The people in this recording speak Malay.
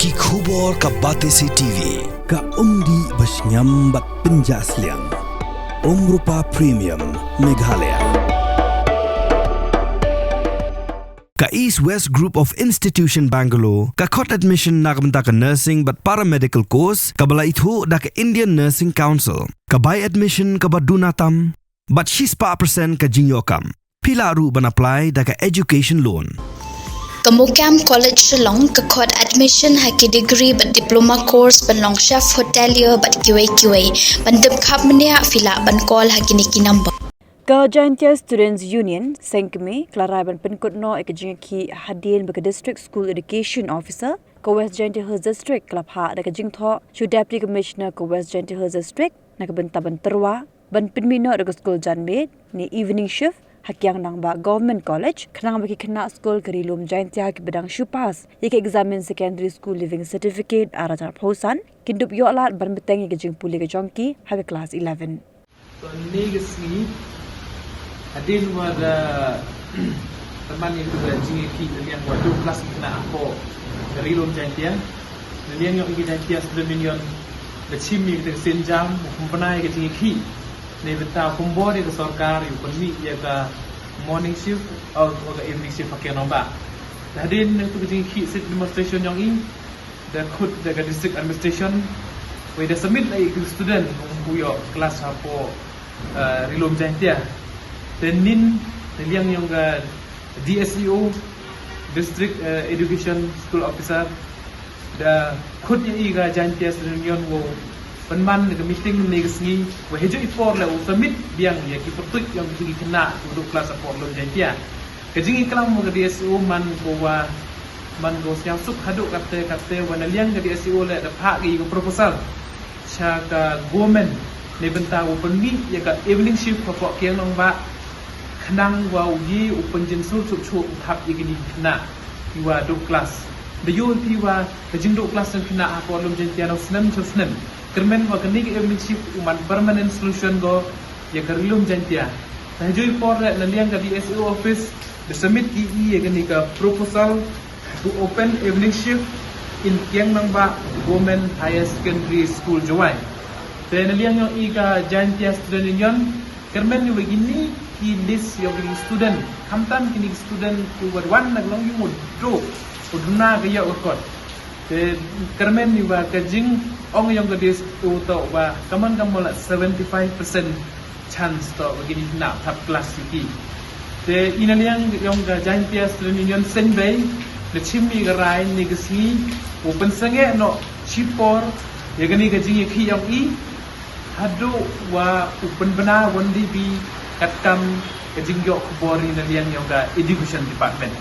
Ki khubor ka Batesi TV ka umdi basnyam bat penjaslian Rupa Premium Meghalaya ka East West Group of Institution Bangalore ka khot admission nagbenta ka nursing but paramedical course ka bala ithu da ka Indian Nursing Council ka buy admission ka badunatam but 6% ka Jingïakhih pilaru ban apply da ka education loan Kamukam College Shillong ka khot admission haki degree but diploma course ban long chef hotelier but QA ban dip khap mania fila ban call haki niki number Janmiet Students Union Kngc Klarai ban Pynkut no ek Jingïakhih hadin ba District School Education Officer ka West Janmiet District Klapha da ka Jingtho chu Deputy Commissioner ka West Janmiet District na ka benta ban Tyrwa ban pinmino da Skul Janmiet ni evening shift hakyang nang ba Government College khnang ba ki khna school karilum Jingïakhih ki bedang shupas ek examine secondary school living certificate arajar phosan kindup yo lat ban beteng ek jingpuli ka jongki ha class 11 so legacy Adin wada teman yang juga Jingïakhih yang wadu kelas kena aku dari lom Janmiet yang Janmiet sebelum bercimi kita senjam mempenai ke Jingïakhih ni betah kumpul di sarkar yu permi ya ka morning shift atau ke evening shift pakai nombak hadin itu ke Jingïakhih sit demonstration yang ini dan khud daga district administration we dah submit lagi ke student untuk kelas apa rilom Janmiet dan nin yang ke Dseo District Education School Officer da khud yang iga Janmiet reunion wo penman ke meeting ni ke sini we hejo ifor la submit biang ya ki pertut yang tinggi kena untuk kelas apa lom Janmiet ke jingi kelam ke Dseo man go siang suk haduk kata wana liang ke Dseo la da phak gi proposal cha ka government ni benta wo penmi ya ka evening shift pokok kiang nong ba khnang wa ugi upenjin sul chu thap igini kena iwa do class the you tiwa the jingdo class kena apa lom Janmiet no snem kermen wa kini evening shift uman permanent solution go ya karilum Janmiet nah joi for la liang ka Dseo office the submit ya kini ka proposal to open evening shift in kiang nang ba government higher secondary school Jawai then liang yo iga Janmiet student union kermen ni begini ki list yang student hamtam kini student tu wan naglong yu mudro uduna kaya ukot te kermen ni ba kajing ong yang gadis tu to ba kaman kamola 75% chance to begini nak tap kelas iki te inaliang yang ga Janmiet student union senbei le chimmi garai ni gasi open sange no chipor ya gani ga Jingïakhih yang i hadu wa open bana 1db katkam ke Jingïakhih bori na liang yang ga education department